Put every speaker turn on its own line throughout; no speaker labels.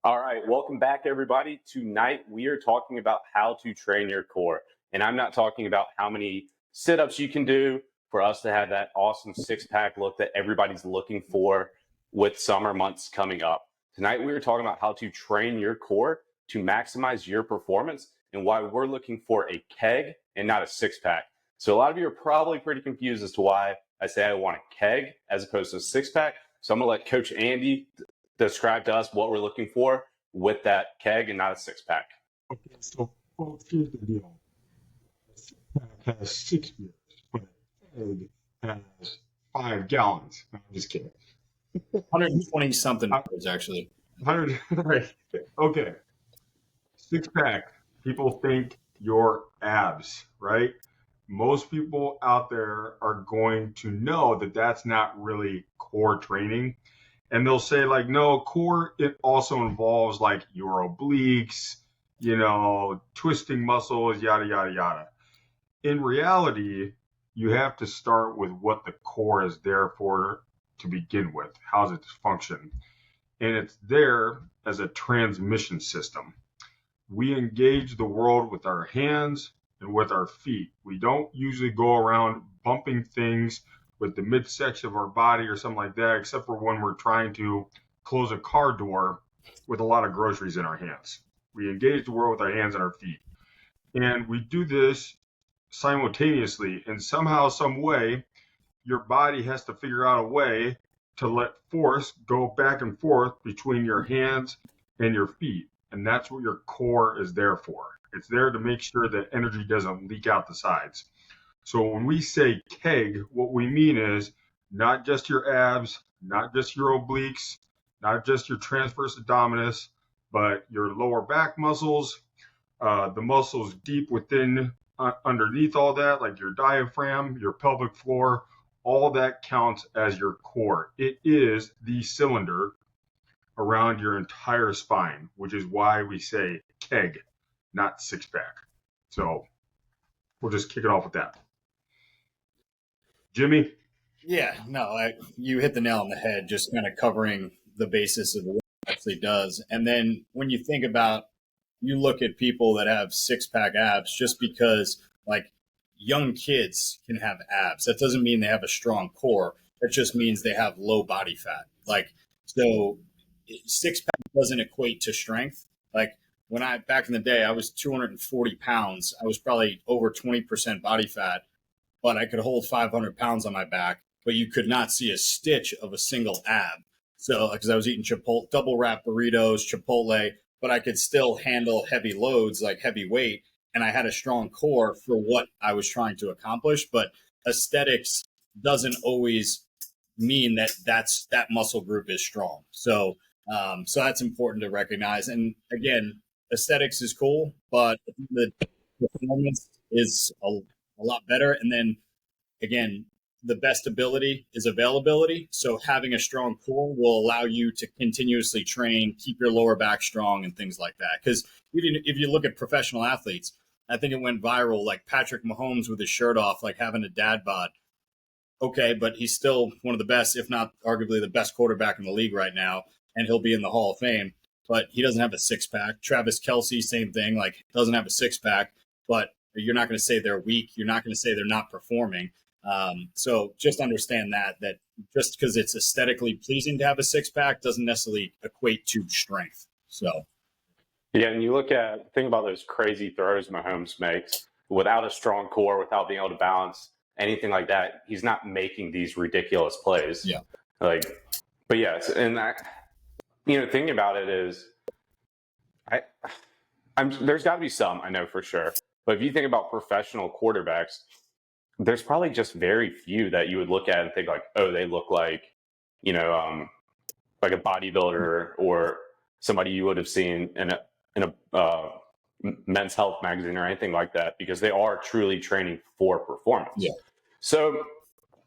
All right, welcome back, everybody. Tonight, we are talking about how to train your core. And I'm not talking about how many sit-ups you can do for us to have that awesome six-pack look that everybody's looking for with summer months coming up. Tonight, we are talking about how to train your core to maximize your performance and why we're looking for a keg and not a six-pack. So a lot of you are probably pretty confused as to why I say I want a keg as opposed to a six-pack. So I'm going to let Coach Andy describe to us what we're looking for with that keg and not a six-pack.
Okay, so folks, here's the deal. A six-pack has 6 beers, but a keg has 5 gallons. No, I'm just kidding.
120 something beers, actually.
100, right? Okay. Six-pack. People think your abs, right? Most people out there are going to know that that's not really core training. And they'll say, like, no, core, it also involves like your obliques, twisting muscles, yada, yada, yada. In reality, you have to start with what the core is there for to begin with. How does it function? And it's there as a transmission system. We engage the world with our hands and with our feet. We don't usually go around bumping things with the midsection of our body or something like that, except for when we're trying to close a car door with a lot of groceries in our hands. We engage the world with our hands and our feet. And we do this simultaneously. And somehow, some way, your body has to figure out a way to let force go back and forth between your hands and your feet. And that's what your core is there for. It's there to make sure that energy doesn't leak out the sides. So when we say keg, what we mean is not just your abs, not just your obliques, not just your transverse abdominis, but your lower back muscles, the muscles deep within, underneath all that, like your diaphragm, your pelvic floor, all that counts as your core. It is the cylinder around your entire spine, which is why we say keg, not six-pack. So we'll just kick it off with that. Jimmy?
Yeah, no, you hit the nail on the head, just kind of covering the basis of what it actually does. And then when you think about, you look at people that have six-pack abs just because, like, young kids can have abs. That doesn't mean they have a strong core. That just means they have low body fat. Like, so six-pack doesn't equate to strength. Like, back in the day, I was 240 pounds. I was probably over 20% body fat, but I could hold 500 pounds on my back, but you could not see a stitch of a single ab. So, because I was eating double wrap burritos, Chipotle, but I could still handle heavy loads, like heavy weight. And I had a strong core for what I was trying to accomplish. But aesthetics doesn't always mean that that muscle group is strong. So that's important to recognize. And again, aesthetics is cool, but the performance is a lot better. And then again, the best ability is availability. So having a strong core will allow you to continuously train, keep your lower back strong and things like that. Because if you look at professional athletes, I think it went viral, like Patrick Mahomes with his shirt off, like having a dad bod. Okay, but he's still one of the best, if not arguably the best quarterback in the league right now. And he'll be in the Hall of Fame, but he doesn't have a six-pack. Travis Kelce, same thing, like doesn't have a six-pack, but you're not going to say they're weak. You're not going to say they're not performing. So just understand that just because it's aesthetically pleasing to have a six-pack doesn't necessarily equate to strength. So,
yeah, and you think about those crazy throws Mahomes makes without a strong core, without being able to balance anything like that. He's not making these ridiculous plays.
Yeah.
But yes, and thinking about it is, there's got to be some, I know for sure. But if you think about professional quarterbacks, there's probably just very few that you would look at and think like, oh, they look like, like a bodybuilder or somebody you would have seen in a men's health magazine or anything like that, because they are truly training for performance.
Yeah.
So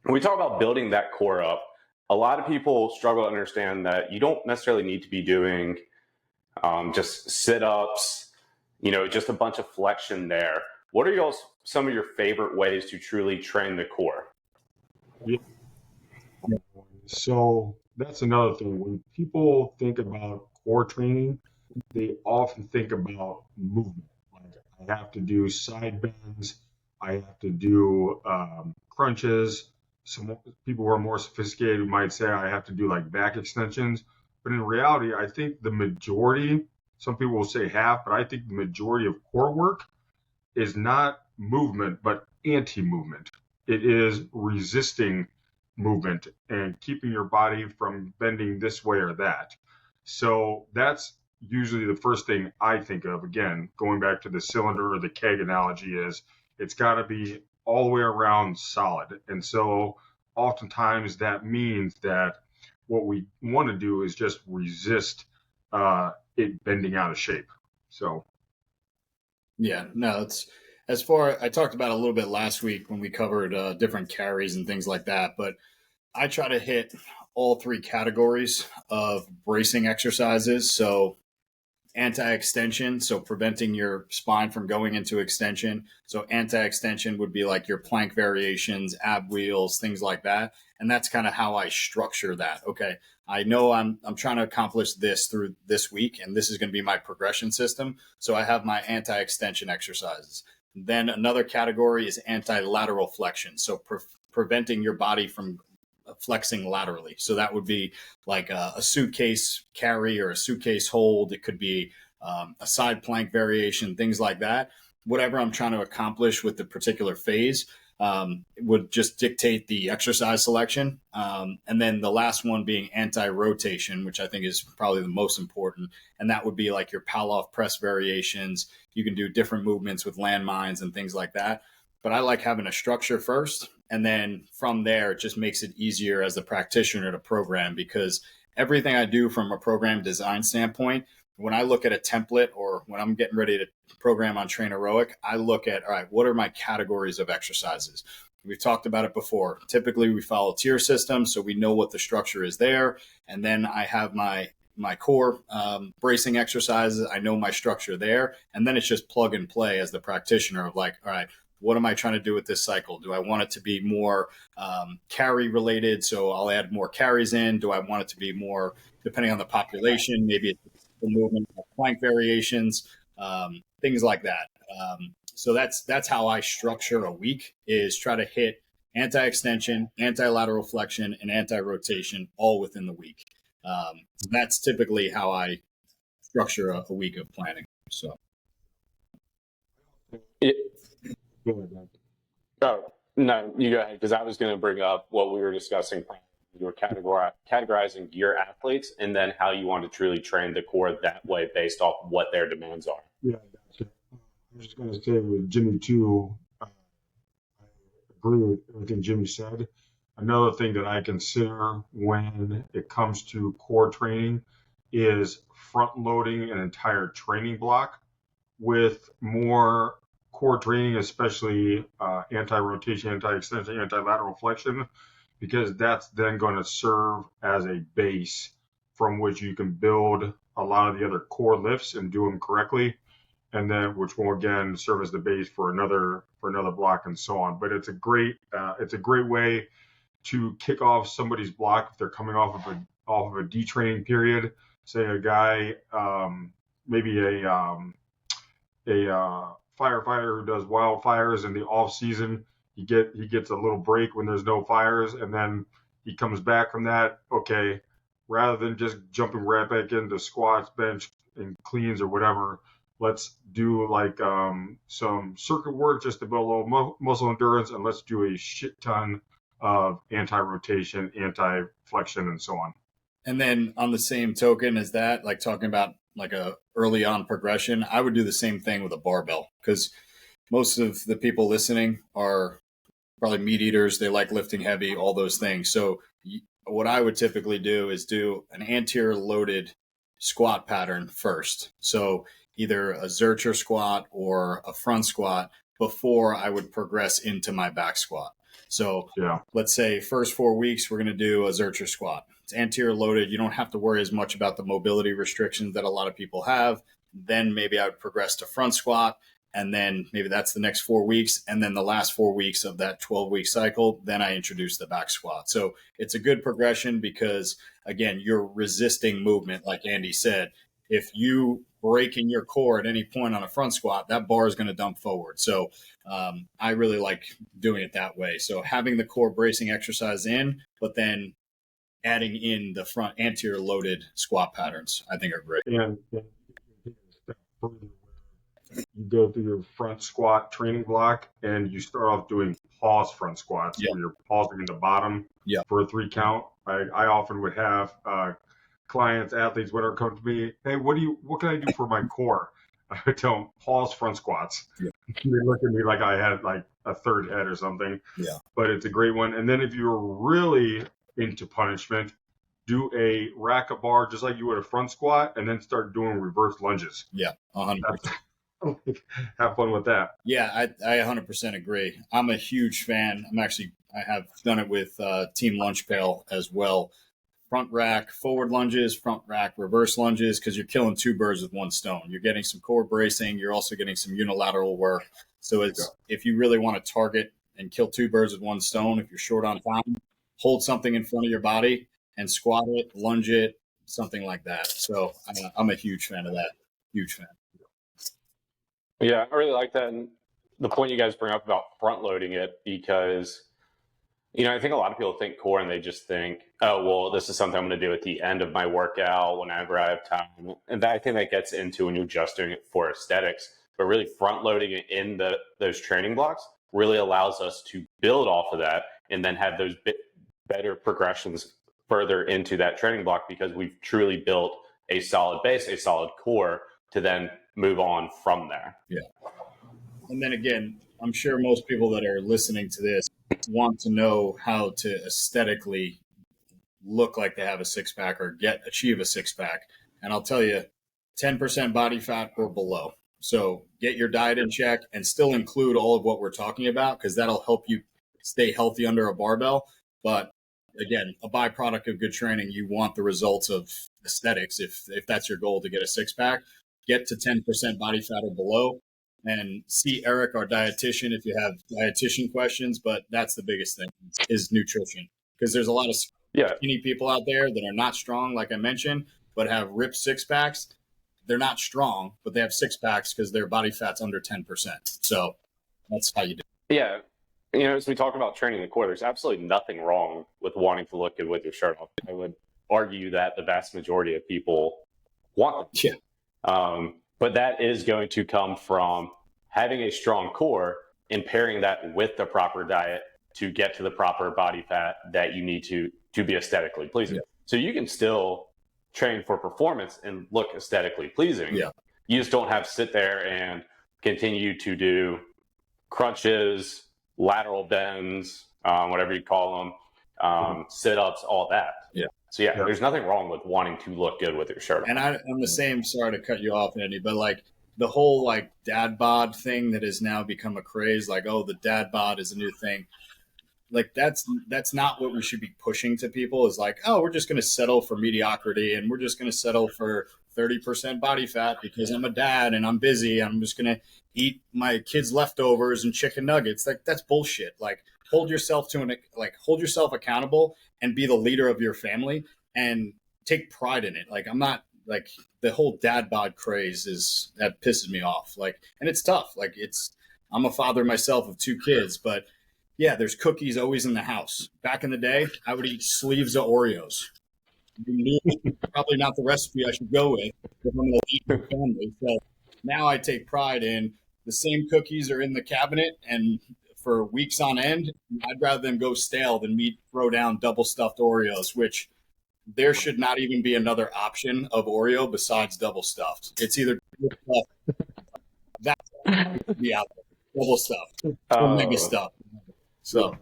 when we talk about building that core up, a lot of people struggle to understand that you don't necessarily need to be doing just sit-ups, just a bunch of flexion there. What are some of your favorite ways to truly train the core?
Yeah. So that's another thing. When people think about core training, they often think about movement. Like I have to do side bends, I have to do crunches. Some people who are more sophisticated might say I have to do like back extensions. But in reality, I think the majority, some people will say half, but I think the majority of core work is not movement, but anti movement. It is resisting movement and keeping your body from bending this way or that. So that's usually the first thing I think of. Again, going back to the cylinder or the keg analogy, is it's got to be all the way around solid. And so oftentimes that means that what we want to do is just resist it bending out of shape. So
Yeah, no, it's as far I talked about a little bit last week when we covered different carries and things like that, but I try to hit all three categories of bracing exercises. So anti-extension, so preventing your spine from going into extension. So anti-extension would be like your plank variations, ab wheels, things like that. And that's kind of how I structure that. Okay, I know I'm trying to accomplish this through this week, and this is going to be my progression system. So I have my anti-extension exercises. Then another category is anti-lateral flexion. So preventing your body from flexing laterally. So that would be like a suitcase carry or a suitcase hold. It could be a side plank variation, things like that. Whatever I'm trying to accomplish with the particular phase would just dictate the exercise selection. And then the last one being anti-rotation, which I think is probably the most important. And that would be like your Pallof press variations. You can do different movements with landmines and things like that. But I like having a structure first. And then from there, it just makes it easier as the practitioner to program, because everything I do from a program design standpoint, when I look at a template or when I'm getting ready to program on Train Heroic, I look at, all right, what are my categories of exercises? We've talked about it before. Typically, we follow tier systems, so we know what the structure is there. And then I have my core bracing exercises. I know my structure there. And then it's just plug and play as the practitioner of like, all right, what am I trying to do with this cycle? Do I want it to be more carry related? So I'll add more carries in. Do I want it to be more, depending on the population, maybe it's movement, plank variations, things like that. So that's how I structure a week, is try to hit anti-extension, anti-lateral flexion, and anti-rotation all within the week. That's typically how I structure a week of planning. So.
go ahead, man.
Oh, no, you go ahead, because I was going to bring up what we were discussing. You were categorizing your athletes and then how you want to truly train the core that way based off what their demands are.
Yeah, gotcha. I was just going to say with Jimmy too, I agree with everything Jimmy said. Another thing that I consider when it comes to core training is front loading an entire training block with more core training, especially anti-rotation, anti-extension, anti-lateral flexion, because that's then going to serve as a base from which you can build a lot of the other core lifts and do them correctly, and then which will again serve as the base for another block and so on. But it's a great way to kick off somebody's block if they're coming off of a detraining period. Say a guy, maybe a firefighter who does wildfires in the off season. He gets a little break when there's no fires, and then he comes back from that. Okay, rather than just jumping right back into squats, bench, and cleans or whatever, let's do like some circuit work just to build a little muscle endurance, and let's do a shit ton of anti-rotation, anti-flexion, and so on.
And then on the same token as that, like talking about like a early on progression, I would do the same thing with a barbell, because most of the people listening are probably meat eaters. They like lifting heavy, all those things. So what I would typically do is do an anterior loaded squat pattern first. So either a Zercher squat or a front squat before I would progress into my back squat. So let's say first 4 weeks, we're going to do a Zercher squat. It's anterior loaded. You don't have to worry as much about the mobility restrictions that a lot of people have. Then maybe I would progress to front squat. And then maybe that's the next 4 weeks. And then the last 4 weeks of that 12-week cycle, then I introduce the back squat. So it's a good progression because, again, you're resisting movement, like Andy said. If you break in your core at any point on a front squat, that bar is going to dump forward. So I really like doing it that way. So having the core bracing exercise in, but then adding in the front anterior loaded squat patterns, I think are great.
And further, you go through your front squat training block and you start off doing pause front squats where you're pausing in the bottom for a 3 count. I often would have clients, athletes, whatever, come to me, hey, what can I do for my core? I tell them pause front squats. They look at me like I had like a third head or something. But it's a great one. And then if you're really into punishment, do a rack of bar just like you would a front squat, and then start doing reverse lunges.
100%.
Have fun with that.
Yeah, I 100% agree. I'm a huge fan. I have done it with Team Lunch Pail as well. Front rack, forward lunges, front rack, reverse lunges, because you're killing 2 birds with 1 stone. You're getting some core bracing. You're also getting some unilateral work. So if you really want to target and kill 2 birds with 1 stone, if you're short on time, hold something in front of your body and squat it, lunge it, something like that. So I'm a huge fan of that. Huge fan.
Yeah, I really like that. And the point you guys bring up about front loading it, because, I think a lot of people think core and they just think, oh, well, this is something I'm going to do at the end of my workout whenever I have time. And I think that gets into when you're just doing it for aesthetics. But really front loading it in those training blocks really allows us to build off of that and then have those better progressions further into that training block, because we've truly built a solid base, a solid core to then move on from there.
Yeah. And then again, I'm sure most people that are listening to this want to know how to aesthetically look like they have a 6-pack or achieve a 6-pack. And I'll tell you, 10% body fat or below. So get your diet in check and still include all of what we're talking about, because that'll help you stay healthy under a barbell. But again, a byproduct of good training, you want the results of aesthetics. If that's your goal, to get a 6-pack, get to 10% body fat or below, and see Eric, our dietitian, if you have dietitian questions. But that's the biggest thing, is nutrition, because there's a lot of skinny people out there that are not strong, like I mentioned, but have ripped 6-packs. They're not strong, but they have 6-packs because their body fat's under 10%. So that's how you do it.
Yeah. As we talk about training the core, there's absolutely nothing wrong with wanting to look good with your shirt off. I would argue that the vast majority of people want them. But that is going to come from having a strong core and pairing that with the proper diet to get to the proper body fat that you need to be aesthetically pleasing. So you can still train for performance and look aesthetically pleasing. You just don't have to sit there and continue to do crunches, lateral bends, whatever you call them, sit-ups, all that. So there's nothing wrong with wanting to look good with your shirt on.
And I'm the same, sorry to cut you off, Andy, but like the whole like dad bod thing that has now become a craze, like, oh, the dad bod is a new thing. Like that's not what we should be pushing to people, is like, oh, we're just going to settle for mediocrity and we're just going to settle for 30% body fat because I'm a dad and I'm busy. I'm just going to eat my kids' leftovers and chicken nuggets. Like that's bullshit. Like hold yourself accountable and be the leader of your family and take pride in it. Like I'm not like the whole dad bod craze that pisses me off. Like, and it's tough. Like I'm a father myself of 2 kids, but yeah, there's cookies always in the house. Back in the day, I would eat sleeves of Oreos. Probably not the recipe I should go with if I'm going to eat my family. So now I take pride in the same cookies are in the cabinet and for weeks on end. I'd rather them go stale than me throw down double stuffed Oreos, which there should not even be another option of Oreo besides double stuffed. It's either that be out there, double stuffed or mega stuffed. So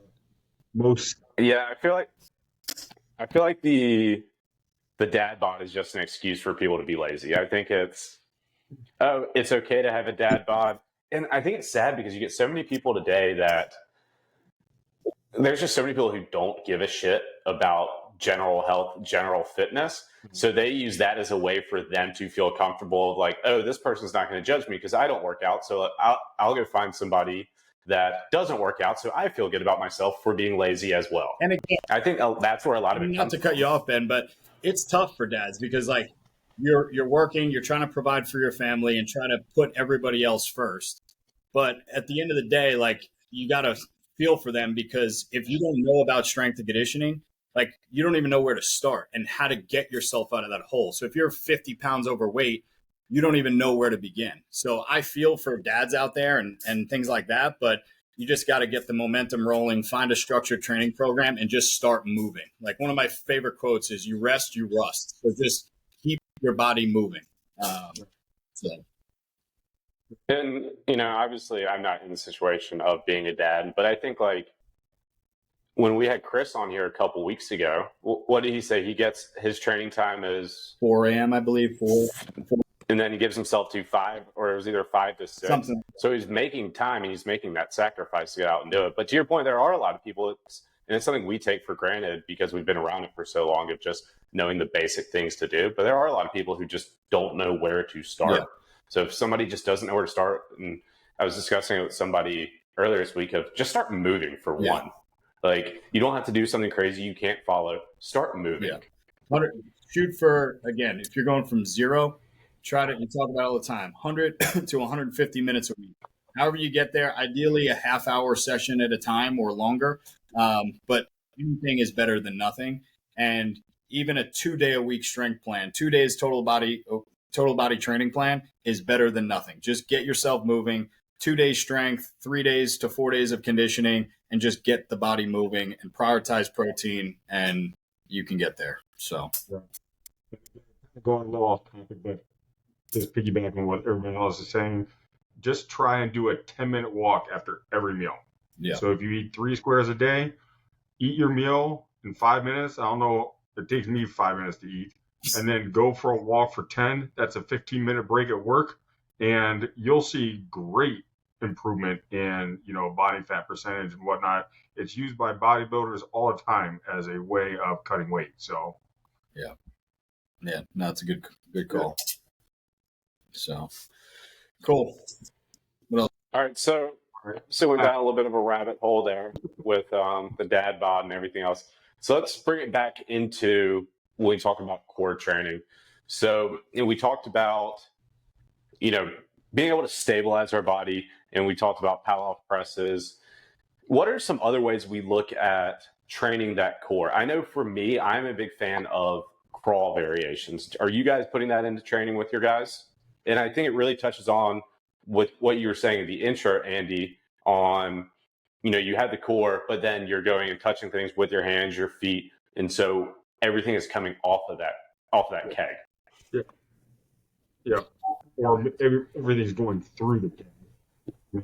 I feel like the dad bod is just an excuse for people to be lazy. I think it's okay to have a dad bod. And I think it's sad because you get so many people today that there's just so many people who don't give a shit about general health, general fitness. So they use that as a way for them to feel comfortable, like, oh, this person's not going to judge me because I don't work out. So I'll go find somebody that doesn't work out, so I feel good about myself for being lazy as well.
And again,
I think that's where a lot of it
not
comes
to cut you off, Ben, but it's tough for dads because like you're working, you're trying to provide for your family and trying to put everybody else first. But at the end of the day, like you got to feel for them because if you don't know about strength and conditioning, like you don't even know where to start and how to get yourself out of that hole. So if you're 50 pounds overweight, you don't even know where to begin. So I feel for dads out there and things like that, but you just got to get the momentum rolling, find a structured training program and just start moving. Like one of my favorite quotes is you rest, you rust. So just keep your body moving. So.
And, obviously I'm not in the situation of being a dad, but I think like when we had Chris on here a couple weeks ago, what did he say? He gets his training time is
4 a.m., I believe. 4.
And then he gives himself to 5, or it was either 5 to 6.
Something.
So he's making time and he's making that sacrifice to get out and do it. But to your point, there are a lot of people, and it's something we take for granted because we've been around it for so long of just knowing the basic things to do. But there are a lot of people who just don't know where to start.
Yeah.
So if somebody just doesn't know where to start, and I was discussing it with somebody earlier this week of just start moving for one. Like you don't have to do something crazy you can't follow. Start moving.
Yeah. Shoot for, again, if you're going from 0, try to, you talk about it all the time, 100 to 150 minutes a week. However you get there, ideally a half-hour session at a time or longer. But anything is better than nothing. And even a 2-day-a-week strength plan, 2 days total body training plan is better than nothing. Just get yourself moving. 2 days strength, 3 days to 4 days of conditioning, and just get the body moving and prioritize protein, and you can get there. So,
going a little off topic, but just piggybacking on what everyone else is saying, just try and do a 10-minute walk after every meal.
Yeah.
So if you eat 3 squares a day, eat your meal in 5 minutes. I don't know, it takes me 5 minutes to eat. And then go for a walk for 10. That's a 15-minute break at work. And you'll see great improvement in, body fat percentage and whatnot. It's used by bodybuilders all the time as a way of cutting weight. So,
yeah, no, it's a good call. So, cool. What else?
All right, so we've got a little bit of a rabbit hole there with the dad bod and everything else. So let's bring it back into when we talk about core training. So we talked about, being able to stabilize our body, and we talked about power presses. What are some other ways we look at training that core? I know for me, I'm a big fan of crawl variations. Are you guys putting that into training with your guys? And I think it really touches on with what you were saying in the intro, Andy, on, you have the core, but then you're going and touching things with your hands, your feet. And so everything is coming off of that keg.
Yeah. Or everything's going through the keg,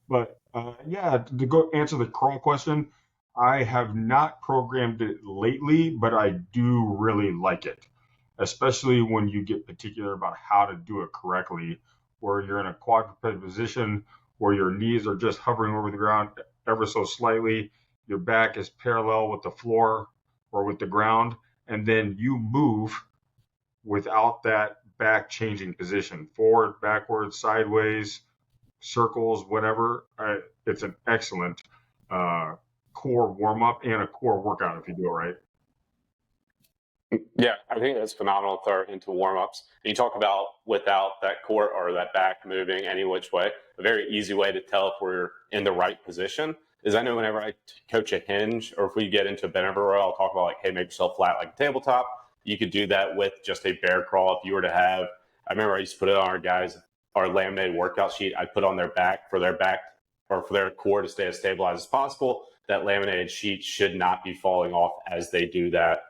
But, to go answer the crawl question, I have not programmed it lately, but I do really like it, especially when you get particular about how to do it correctly, where you're in a quadruped position, where your knees are just hovering over the ground ever so slightly, your back is parallel with the floor or with the ground, and then you move without that back changing position, forward, backwards, sideways, circles, whatever. It's an excellent core warm up and a core workout if you do it right.
Yeah, I think that's phenomenal to throw into warm ups. You talk about without that core or that back moving any which way. A very easy way to tell if we're in the right position is I know whenever I coach a hinge, or if we get into a bent over row, I'll talk about like, hey, make yourself flat like a tabletop. You could do that with just a bear crawl. If you were to have, I remember I used to put it on our laminated workout sheet. I put on their back or for their core to stay as stabilized as possible. That laminated sheet should not be falling off as they do that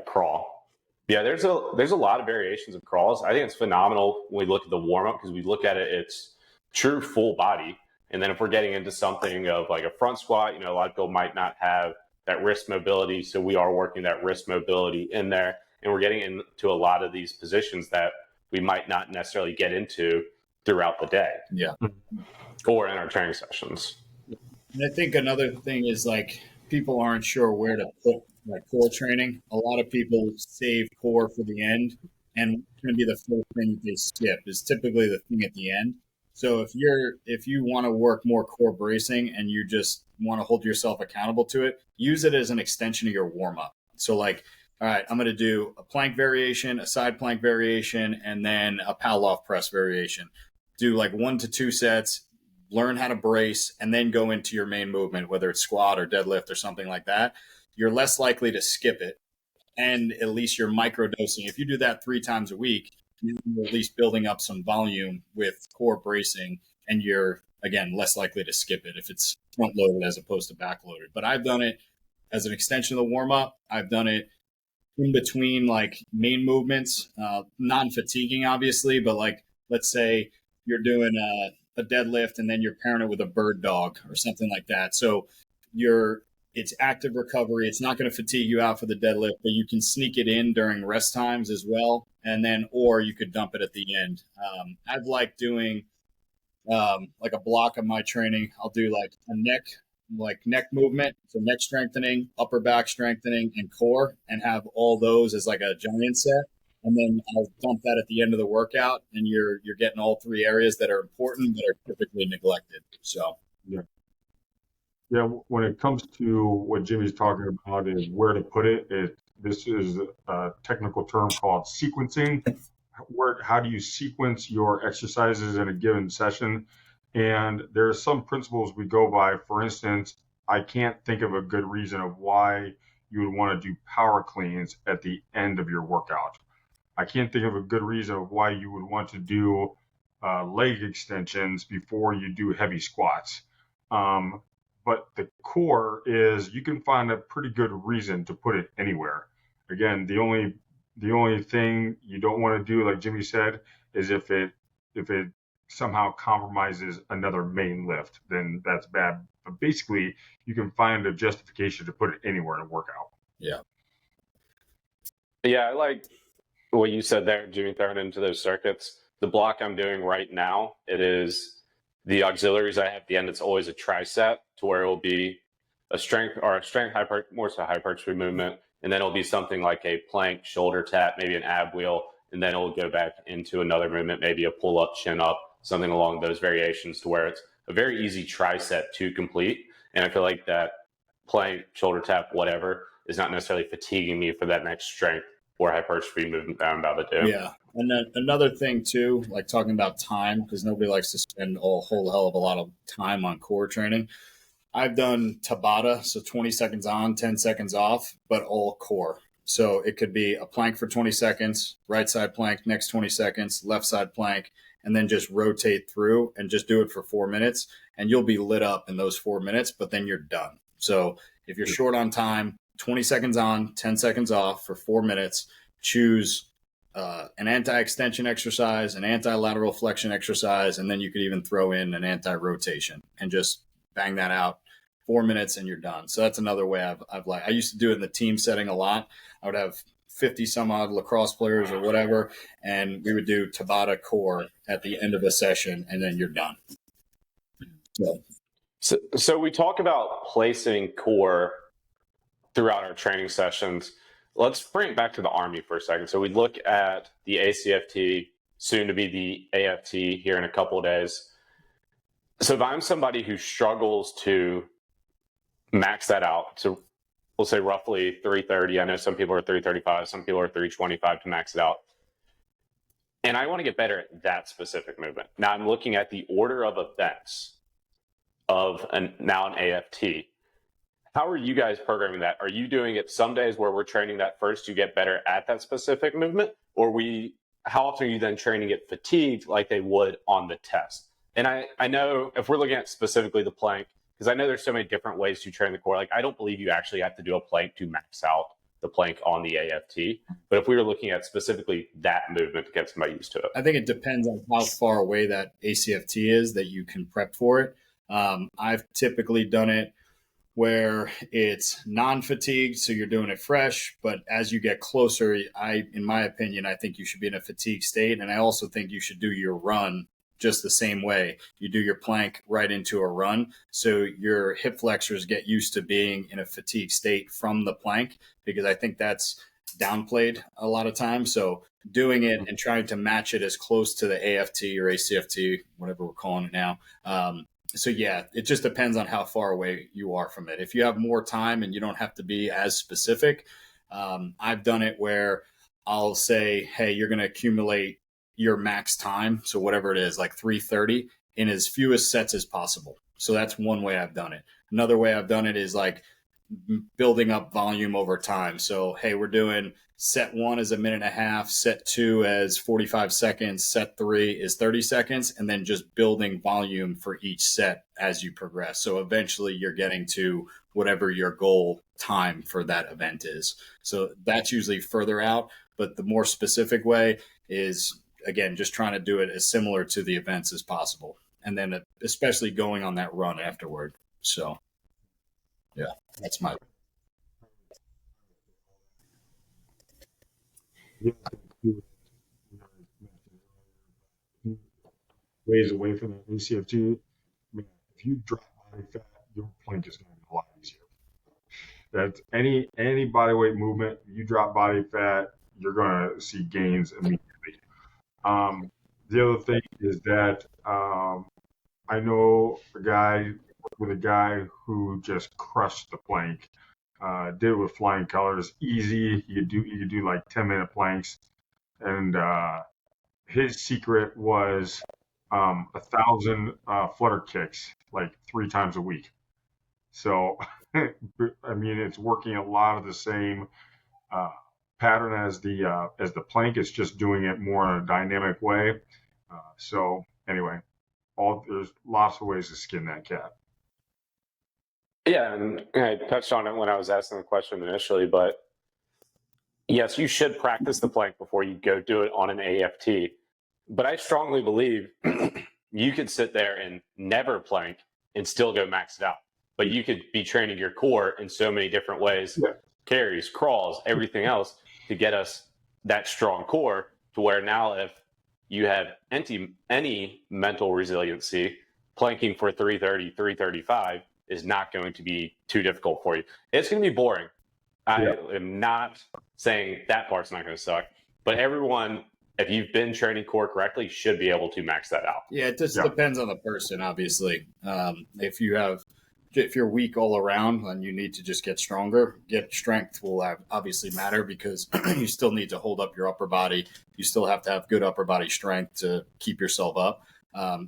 crawl. Yeah, there's a lot of variations of crawls. I think it's phenomenal when we look at the warm up because we look at it, it's true full body. And then if we're getting into something of like a front squat, a lot of people might not have that wrist mobility. So we are working that wrist mobility in there, and we're getting into a lot of these positions that we might not necessarily get into throughout the day.
Yeah.
Or in our training sessions.
And I think another thing is like people aren't sure where to put like core training, a lot of people save core for the end, and what's going to be the first thing they skip is typically the thing at the end. So if you want to work more core bracing and you just want to hold yourself accountable to it, use it as an extension of your warm up. So like, all right, I'm going to do a plank variation, a side plank variation, and then a Pavlov press variation. Do like 1 to 2 sets, learn how to brace, and then go into your main movement, whether it's squat or deadlift or something like that. You're less likely to skip it. And at least you're microdosing. If you do that 3 times a week, you're at least building up some volume with core bracing, and you're, again, less likely to skip it if it's front loaded as opposed to back loaded. But I've done it as an extension of the warm up. I've done it in between like main movements, non-fatiguing, obviously, but like, let's say you're doing a deadlift and then you're pairing it with a bird dog or something like that. So it's active recovery. It's not going to fatigue you out for the deadlift, but you can sneak it in during rest times as well. And then, or you could dump it at the end. I've liked doing like a block of my training. I'll do like a neck movement, so neck strengthening, upper back strengthening, and core, and have all those as like a giant set. And then I'll dump that at the end of the workout, and you're getting all 3 areas that are important that are typically neglected. So
Yeah. Yeah, when it comes to what Jimmy's talking about is where to put it, this is a technical term called sequencing. How do you sequence your exercises in a given session? And there are some principles we go by. For instance, I can't think of a good reason of why you would want to do power cleans at the end of your workout. I can't think of a good reason of why you would want to do leg extensions before you do heavy squats. But the core is you can find a pretty good reason to put it anywhere. Again, the only thing you don't want to do, like Jimmy said, is if it somehow compromises another main lift, then that's bad. But basically, you can find a justification to put it anywhere in a workout.
yeah.
Yeah, I like what you said there, Jimmy, throwing into those circuits. The block I'm doing right now, it is the auxiliaries I have at the end. It's always a tricep to where it will be a strength more so hypertrophy movement. And then it'll be something like a plank, shoulder tap, maybe an ab wheel. And then it'll go back into another movement, maybe a pull up, chin up, something along those variations to where it's a very easy tricep to complete. And I feel like that plank, shoulder tap, whatever, is not necessarily fatiguing me for that next strength or hypertrophy movement that I'm about to do.
Yeah. And then another thing too, like talking about time, because nobody likes to spend a whole hell of a lot of time on core training. I've done Tabata, so 20 seconds on, 10 seconds off, but all core. So it could be a plank for 20 seconds, right side plank, next 20 seconds, left side plank, and then just rotate through and just do it for 4 minutes. And you'll be lit up in those 4 minutes, but then you're done. So if you're short on time, 20 seconds on, 10 seconds off for 4 minutes, choose an anti-extension exercise, an anti-lateral flexion exercise, and then you could even throw in an anti-rotation and just bang that out 4 minutes and you're done. So that's another way I used to do it in the team setting a lot. I would have 50 some odd lacrosse players or whatever, and we would do Tabata core at the end of a session, and then you're done.
So we talk about placing core throughout our training sessions. Let's bring it back to the Army for a second. So we look at the ACFT, soon to be the AFT here in a couple of days. So if I'm somebody who struggles to max that out, so we'll say roughly 330. I know some people are 335, some people are 325 to max it out. And I want to get better at that specific movement. Now I'm looking at the order of events of now an AFT. How are you guys programming that? Are you doing it some days where we're training that first to get better at that specific movement? Or how often are you then training it fatigued like they would on the test? And I know if we're looking at specifically the plank, because I know there's so many different ways to train the core. Like I don't believe you actually have to do a plank to max out the plank on the AFT. But if we were looking at specifically that movement to get somebody used to it.
I think it depends on how far away that ACFT is that you can prep for it. I've typically done it where it's non-fatigued, so you're doing it fresh. But as you get closer, in my opinion, I think you should be in a fatigue state. And I also think you should do your run just the same way. You do your plank right into a run. So your hip flexors get used to being in a fatigue state from the plank, because I think that's downplayed a lot of times. So doing it and trying to match it as close to the AFT or ACFT, whatever we're calling it now. So yeah, it just depends on how far away you are from it. If you have more time and you don't have to be as specific, I've done it where I'll say, hey, you're going to accumulate your max time. So whatever it is, like 330 in as few as sets as possible. So that's one way I've done it. Another way I've done it is like building up volume over time. So, hey, we're doing set 1 is a minute and a half, set 2 as 45 seconds, set 3 is 30 seconds, and then just building volume for each set as you progress. So eventually you're getting to whatever your goal time for that event is. So that's usually further out, but the more specific way is, again, just trying to do it as similar to the events as possible. And then especially going on that run afterward. So yeah, that's my.
Ways away from the ACFT. I mean, if you drop body fat, your plank is going to be a lot easier. That's any body weight movement. You drop body fat, you're going to see gains immediately. The other thing is that I know a guy who just crushed the plank. Did it with flying colors, easy. You could do like 10-minute planks, and his secret was 1,000 flutter kicks, like 3 times a week. So, I mean, it's working a lot of the same pattern as the plank. It's just doing it more in a dynamic way. So, anyway, there's lots of ways to skin that cat.
Yeah, and I touched on it when I was asking the question initially, but yes, you should practice the plank before you go do it on an AFT. But I strongly believe you could sit there and never plank and still go max it out. But you could be training your core in so many different ways, carries, crawls, everything else, to get us that strong core, to where now if you have any mental resiliency, planking for 330, 335 is not going to be too difficult for you. It's going to be boring. I am not saying that part's not going to suck, but everyone, if you've been training core correctly, should be able to max that out.
Yeah, it just depends on the person, obviously. If you're weak all around and you need to just get stronger, strength will obviously matter, because you still need to hold up your upper body. You still have to have good upper body strength to keep yourself up.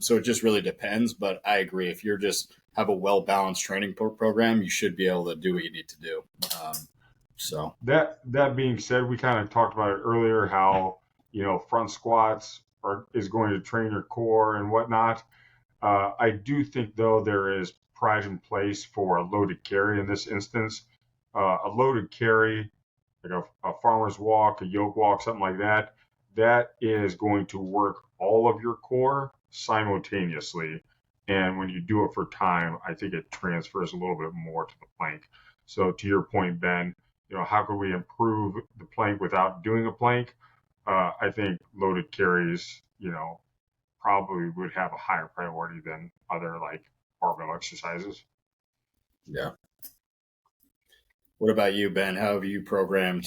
So it just really depends. But I agree. If you're just have a well-balanced training program, you should be able to do what you need to do. So
that being said, we kind of talked about it earlier, how, front squats is going to train your core and whatnot. I do think, though, there is pride in place for a loaded carry in this instance. A loaded carry, like a farmer's walk, a yoke walk, something like that, that is going to work all of your core simultaneously. And when you do it for time, I think it transfers a little bit more to the plank. So to your point, Ben, how could we improve the plank without doing a plank? I think loaded carries, probably would have a higher priority than other like barbell exercises.
Yeah. What about you, Ben? How have you programmed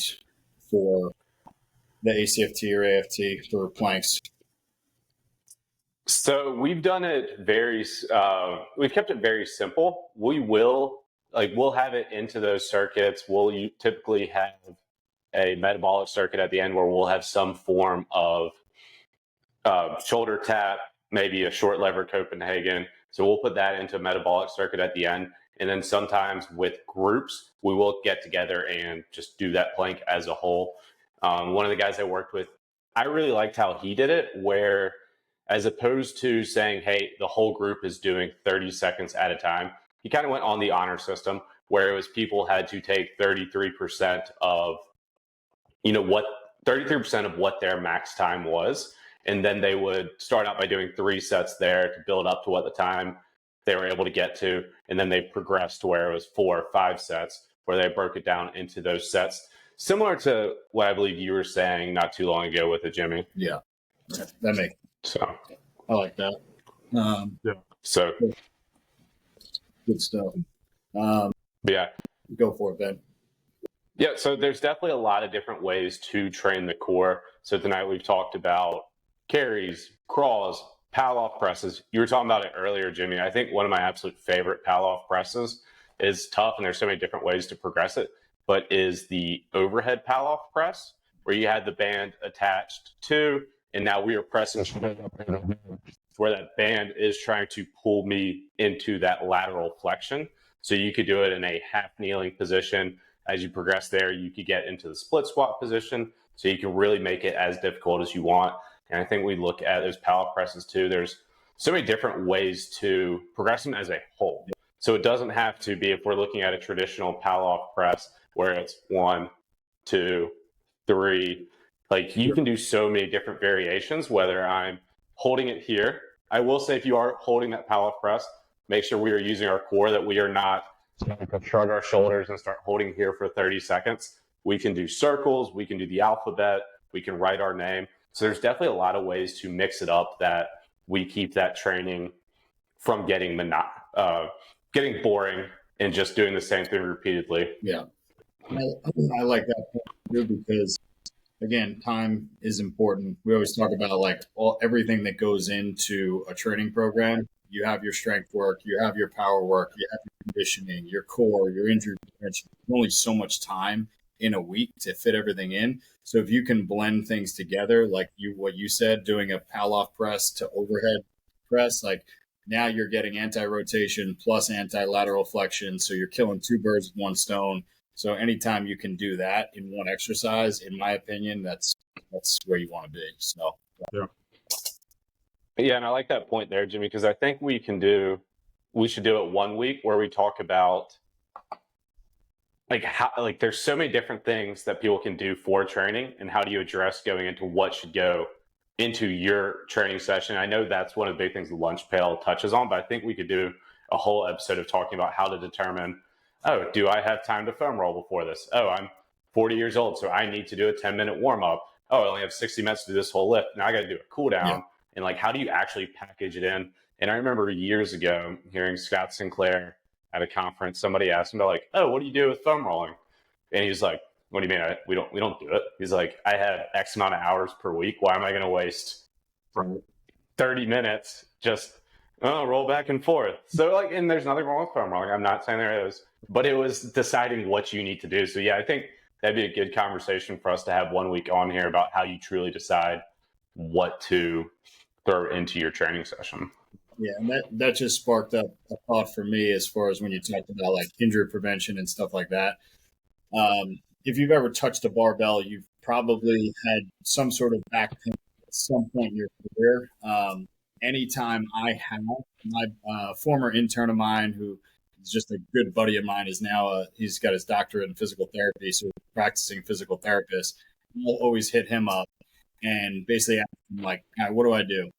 for the ACFT or AFT for planks?
So we've done it we've kept it very simple. We'll have it into those circuits. We'll typically have a metabolic circuit at the end where we'll have some form of shoulder tap, maybe a short lever Copenhagen. So we'll put that into a metabolic circuit at the end. And then sometimes with groups, we will get together and just do that plank as a whole. One of the guys I worked with, I really liked how he did it, where as opposed to saying, hey, the whole group is doing 30 seconds at a time, he kind of went on the honor system, where it was people had to take 33% of, 33% of what their max time was. And then they would start out by doing 3 sets there to build up to what the time they were able to get to. And then they progressed to where it was 4 or 5 sets, where they broke it down into those sets. Similar to what I believe you were saying not too long ago with the Jimmy.
Yeah, that makes
so.
I like that.
Yeah.
So,
Good stuff. Um,
yeah.
Go for it, Ben.
Yeah, so there's definitely a lot of different ways to train the core. So tonight we've talked about carries, crawls, pal off presses. You were talking about it earlier, Jimmy. I think one of my absolute favorite pal off presses is tough, and there's so many different ways to progress it, but is the overhead pal off press, where you had the band attached to, and now we are pressing where that band is trying to pull me into that lateral flexion. So you could do it in a half kneeling position. As you progress there, you could get into the split squat position. So you can really make it as difficult as you want. And I think we look at those power presses too. There's so many different ways to progress them as a whole. So it doesn't have to be, if we're looking at a traditional pal off press where it's 1, 2, 3, like you can do so many different variations, whether I'm holding it here. I will say, if you are holding that pal off press, make sure we are using our core, that we are not shrug our shoulders and start holding here for 30 seconds. We can do circles, we can do the alphabet, we can write our name. So there's definitely a lot of ways to mix it up that we keep that training from getting getting boring and just doing the same thing repeatedly.
Yeah. I like that point too, because again, time is important. We always talk about like everything that goes into a training program. You have your strength work, you have your power work, you have your conditioning, your core, your injury prevention. There's only so much time in a week to fit everything in. So if you can blend things together, like what you said, doing a pal off press to overhead press, like now you're getting anti-rotation plus anti-lateral flexion. So you're killing two birds with one stone. So anytime you can do that in one exercise, in my opinion, that's where you want to be. So
Yeah.
Yeah, and I like that point there, Jimmy, because I think we should do it 1 week where we talk about like there's so many different things that people can do for training, and how do you address going into what should go into your training session. I know that's one of the big things the lunch pail touches on, but I think we could do a whole episode of talking about how to determine, oh, do I have time to foam roll before this? Oh, I'm 40 years old, so I need to do a 10-minute warm up. Oh, I only have 60 minutes to do this whole lift. Now I got to do a cool down.
Yeah.
And like, how do you actually package it in? And I remember years ago hearing Scott Sinclair at a conference, somebody asked him about like, oh, what do you do with foam rolling? And he's like, what do you mean? We don't do it. He's like, I have X amount of hours per week. Why am I going to waste 30 minutes just roll back and forth? So like, and there's nothing wrong with foam rolling. I'm not saying there is, but it was deciding what you need to do. So yeah, I think that'd be a good conversation for us to have 1 week on here about how you truly decide what to throw into your training session.
Yeah, and that just sparked up a thought for me as far as when you talked about like injury prevention and stuff like that. If you've ever touched a barbell, you've probably had some sort of back pain at some point in your career. Anytime I have, my former intern of mine, who is just a good buddy of mine, is now he's got his doctorate in physical therapy, so he's a practicing physical therapist. I'll always hit him up and basically ask him like, "All right, what do I do?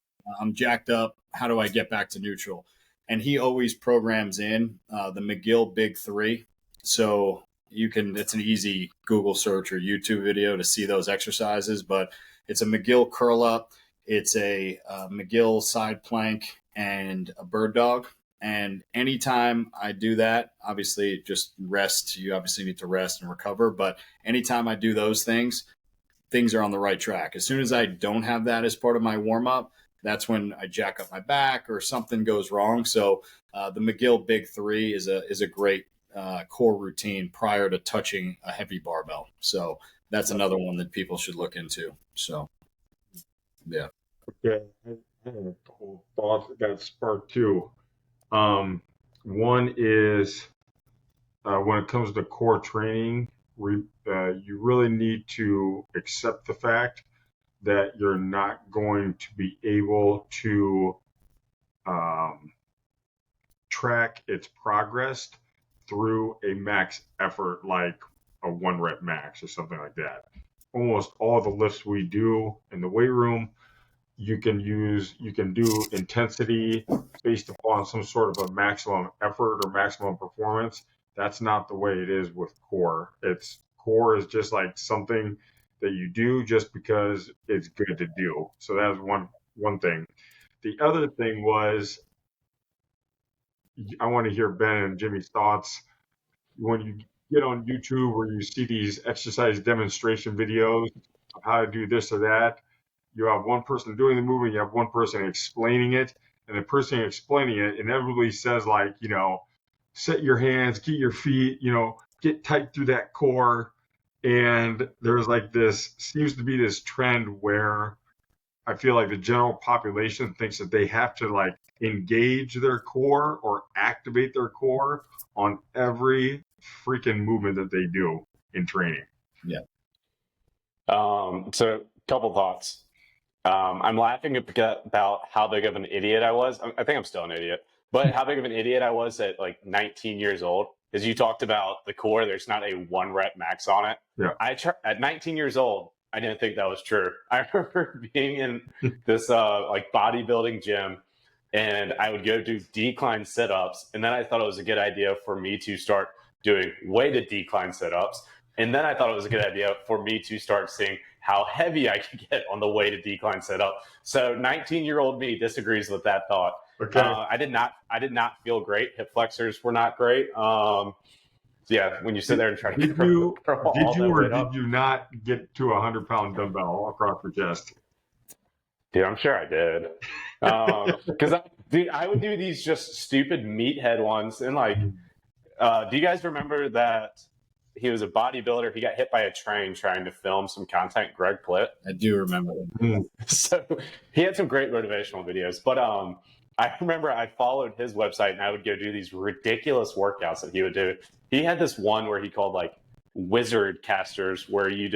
I'm jacked up. How do I get back to neutral?" And he always programs in the McGill Big Three. So it's an easy Google search or YouTube video to see those exercises, but it's a McGill curl up, it's a McGill side plank, and a bird dog. And anytime I do that, obviously just rest. You obviously need to rest and recover. But anytime I do those things are on the right track. As soon as I don't have that as part of my warm up, that's when I jack up my back or something goes wrong. So the McGill Big Three is a great core routine prior to touching a heavy barbell. So that's another one that people should look into. So, yeah.
Okay. I have a couple thoughts that got sparked too. One is when it comes to core training, you really need to accept the fact that you're not going to be able to track its progress through a max effort like a 1 rep max or something like that. Almost all the lifts we do in the weight room, you can do intensity based upon some sort of a maximum effort or maximum performance. That's not the way it is with core. Core is just like something that you do just because it's good to do. So that's one thing. The other thing was, I want to hear Ben and Jimmy's thoughts. When you get on YouTube where you see these exercise demonstration videos of how to do this or that, you have one person doing the movement, you have one person explaining it, and the person explaining it inevitably says, like, set your hands, get your feet, get tight through that core. And there's like seems to be this trend where I feel like the general population thinks that they have to like engage their core or activate their core on every freaking movement that they do in training.
Yeah.
So a couple thoughts. I'm laughing about how big of an idiot I was. I think I'm still an idiot, but how big of an idiot I was at like 19 years old. Because you talked about the core, there's not a 1 rep max on it.
Yeah.
At 19 years old, I didn't think that was true. I remember being in this like bodybuilding gym, and I would go do decline sit-ups, and then I thought it was a good idea for me to start doing weighted decline sit-ups, and then I thought it was a good idea for me to start seeing how heavy I could get on the weighted decline sit-up. So 19-year-old me disagrees with that thought.
Okay.
I did not feel great. Hip flexors were not great. Yeah, when you sit there and try to
did you not get to a 100-pound dumbbell across your chest?
Dude, I'm sure I did. Because I would do these just stupid meathead ones, and like, do you guys remember that he was a bodybuilder? He got hit by a train trying to film some content. Greg Plitt.
I do remember that.
So he had some great motivational videos, but I remember I followed his website and I would go do these ridiculous workouts that he would do. He had this one where he called like wizard casters, where you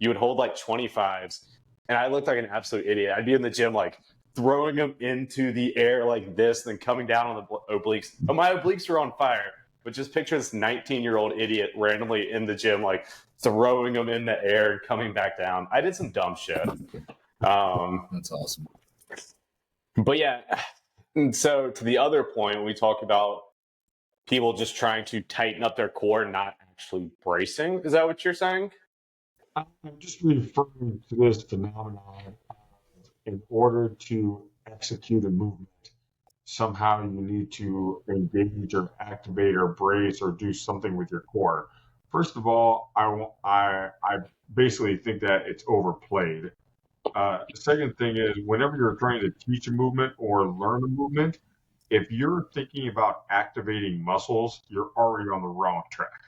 would hold like 25s, and I looked like an absolute idiot. I'd be in the gym like throwing them into the air like this, then coming down on the obliques. Oh, my obliques were on fire. But just picture this 19-year-old idiot randomly in the gym, like throwing them in the air and coming back down. I did some dumb shit.
That's awesome.
But yeah, and so to the other point, we talk about people just trying to tighten up their core, not actually bracing. Is that what you're saying?
I'm just referring to this phenomenon in order to execute a movement. Somehow you need to engage or activate or brace or do something with your core. First of all, I basically think that it's overplayed. The second thing is, whenever you're trying to teach a movement or learn a movement, if you're thinking about activating muscles, you're already on the wrong track.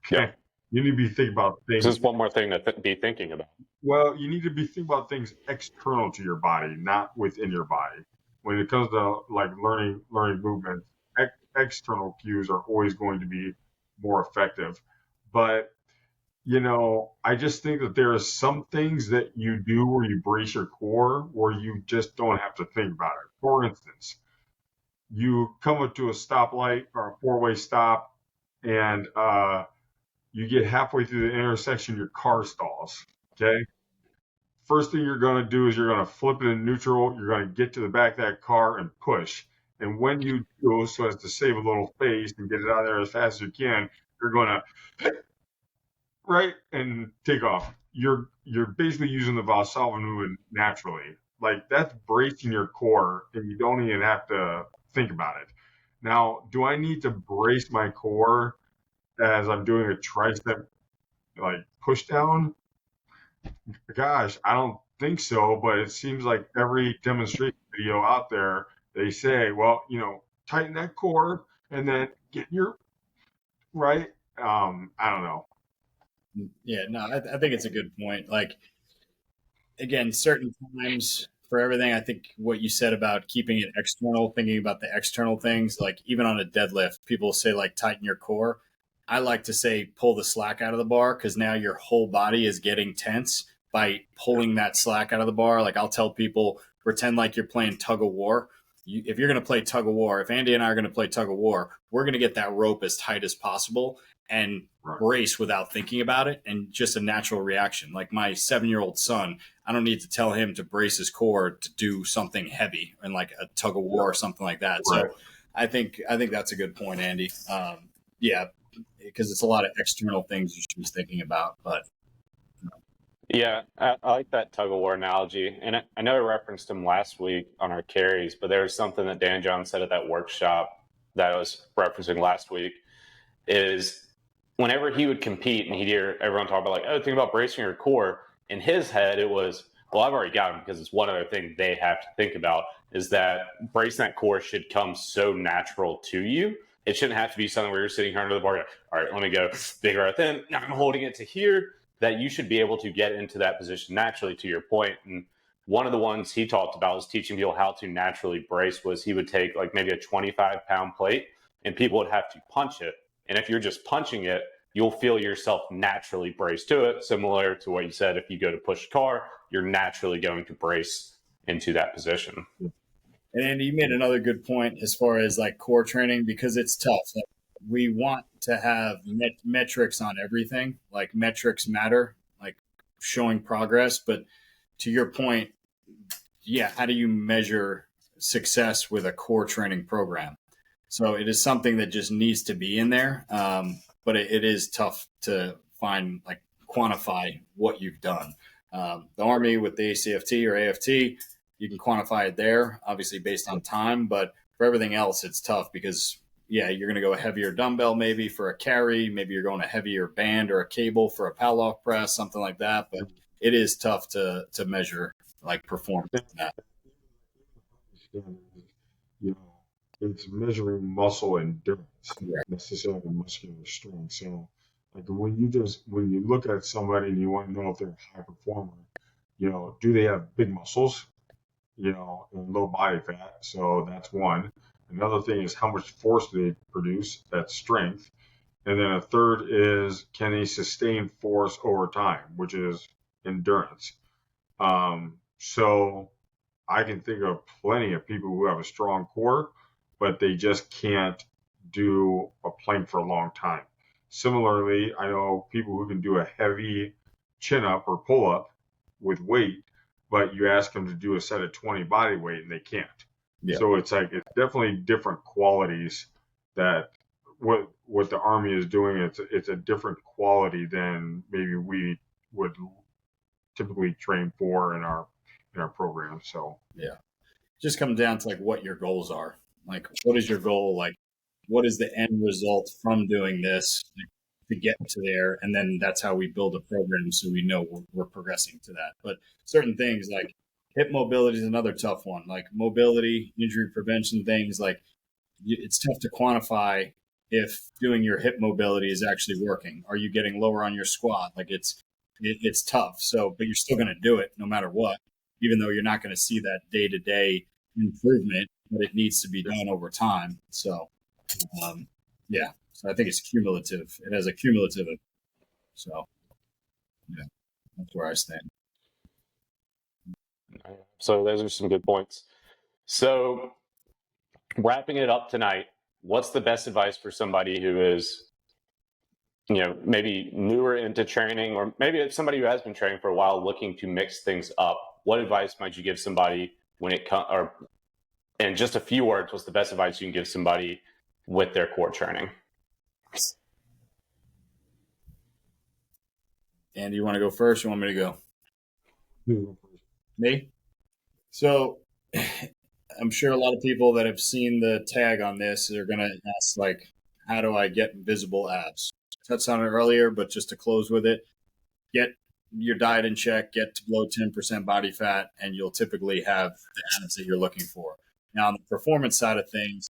Okay?
Yeah.
You need to be thinking about things.
This is one more thing to be thinking about.
Well, you need to be thinking about things external to your body, not within your body. When it comes to like learning movements, external cues are always going to be more effective. But I just think that there are some things that you do where you brace your core, where you just don't have to think about it. For instance, you come up to a stoplight or a four-way stop, and you get halfway through the intersection, your car stalls. Okay. First thing you're going to do is you're going to flip it in neutral. You're going to get to the back of that car and push. And when you do, so as to save a little space and get it out of there as fast as you can, you're going to right and take off. You're basically using the Valsalva movement naturally. Like, that's bracing your core, and you don't even have to think about it. Now, do I need to brace my core as I'm doing a tricep like push down? Gosh, I don't think so, but it seems like every demonstration video out there, they say, well, tighten that core and then get your right. I don't know.
Yeah, no, I think it's a good point. Like, again, certain times for everything, I think what you said about keeping it external, thinking about the external things, like even on a deadlift, people say like tighten your core. I like to say pull the slack out of the bar, because now your whole body is getting tense by pulling that slack out of the bar. Like, I'll tell people, pretend like you're playing tug of war. If you're going to play tug of war, if Andy and I are going to play tug of war, we're going to get that rope as tight as possible and brace without thinking about it, and just a natural reaction. Like my 7-year-old son, I don't need to tell him to brace his core to do something heavy and like a tug of war or something like that. Right. So I think that's a good point, Andy. Yeah, because it's a lot of external things you should be thinking about. But
Yeah, I like that tug of war analogy. And I know I referenced him last week on our carries, but there was something that Dan John said at that workshop that I was referencing last week is whenever he would compete and he'd hear everyone talk about like, oh, think about bracing your core. In his head, it was, well, I've already got him because it's one other thing they have to think about is that bracing that core should come so natural to you. It shouldn't have to be something where you're sitting here under the bar. All right, let me go big right then. Now I'm holding it to here. That you should be able to get into that position naturally, to your point. And one of the ones he talked about was teaching people how to naturally brace was he would take like maybe a 25-pound plate and people would have to punch it. And if you're just punching it, you'll feel yourself naturally brace to it. Similar to what you said, if you go to push a car, you're naturally going to brace into that position.
And Andy, you made another good point as far as like core training, because it's tough. Like, we want to have metrics on everything. Like metrics matter, like showing progress. But to your point, yeah, how do you measure success with a core training program? So it is something that just needs to be in there. But it is tough to find, like, quantify what you've done. The Army with the ACFT or AFT, you can quantify it there, obviously based on time. But for everything else, it's tough because, yeah, you're going to go a heavier dumbbell maybe for a carry. Maybe you're going a heavier band or a cable for a Pallof press, something like that. But it is tough to measure like performance in that.
You know, it's measuring muscle endurance, not
Correct.
necessarily muscular strength. So, like when you look at somebody and you want to know if they're a high performer, do they have big muscles, and low body fat? So that's one. Another thing is how much force do they produce? That's strength. And then a third is can they sustain force over time, which is endurance. So I can think of plenty of people who have a strong core, but they just can't do a plank for a long time. Similarly, I know people who can do a heavy chin up or pull up with weight, but you ask them to do a set of 20 body weight and they can't.
Yeah.
So it's definitely different qualities that what the Army is doing. It's a different quality than maybe we would typically train for in our program. So
Yeah. Just comes down to like what your goals are. Like, what is your goal? Like, what is the end result from doing this to get to there? And then that's how we build a program so we know we're progressing to that. But certain things like hip mobility is another tough one. Like mobility, injury prevention things, like it's tough to quantify if doing your hip mobility is actually working. Are you getting lower on your squat? Like it's tough. So, but you're still going to do it no matter what, even though you're not going to see that day-to-day improvement, but it needs to be done over time. So, yeah. So I think it's cumulative. It has a cumulative. So, yeah, that's where I stand.
So those are some good points. So wrapping it up tonight, what's the best advice for somebody who is, maybe newer into training, or maybe it's somebody who has been training for a while looking to mix things up? What advice might you give somebody when it comes, or in just a few words, what's the best advice you can give somebody with their core training?
Andy, you want to go first? Or you want me to go?
you go first.
Me? So I'm sure a lot of people that have seen the tag on this are going to ask, like, how do I get visible abs? I touched on it earlier, but just to close with it, get your diet in check, get to below 10% body fat, and you'll typically have the abs that you're looking for. Now, on the performance side of things,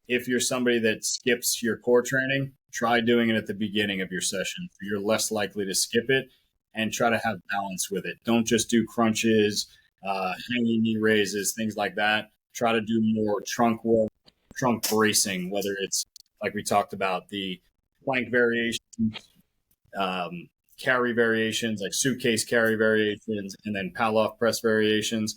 if you're somebody that skips your core training, try doing it at the beginning of your session. You're less likely to skip it, and try to have balance with it. Don't just do crunches, hanging knee raises, things like that. Try to do more trunk work, trunk bracing, whether it's like we talked about, the plank variations, carry variations, like suitcase carry variations, and then Pallof press variations.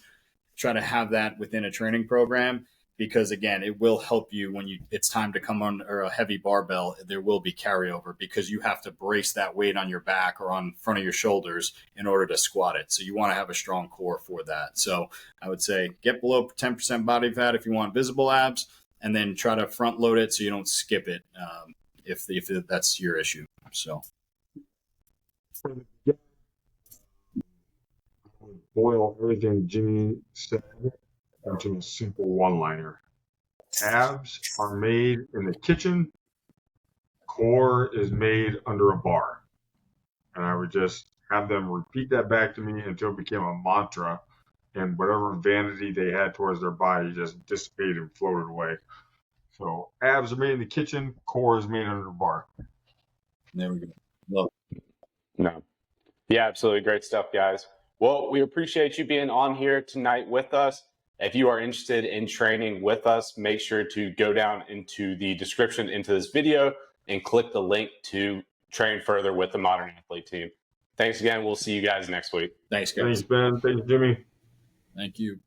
Try to have that within a training program, because again, it will help you when it's time to come on or a heavy barbell. There will be carryover because you have to brace that weight on your back or on front of your shoulders in order to squat it. So you want to have a strong core for that. So I would say get below 10% body fat if you want visible abs, and then try to front load it so you don't skip it if that's your issue. So
boil everything Jimmy said into a simple one-liner. Abs are made in the kitchen. Core is made under a bar. And I would just have them repeat that back to me until it became a mantra, and whatever vanity they had towards their body just dissipated and floated away. So abs are made in the kitchen, core is made under the bar.
There we go. Love it.
No. Yeah, absolutely. Great stuff, guys. Well, we appreciate you being on here tonight with us. If you are interested in training with us, make sure to go down into the description into this video and click the link to train further with the Modern Athlete team. Thanks again. We'll see you guys next week.
Thanks, guys.
Thanks, Ben. Thanks, Jimmy.
Thank you.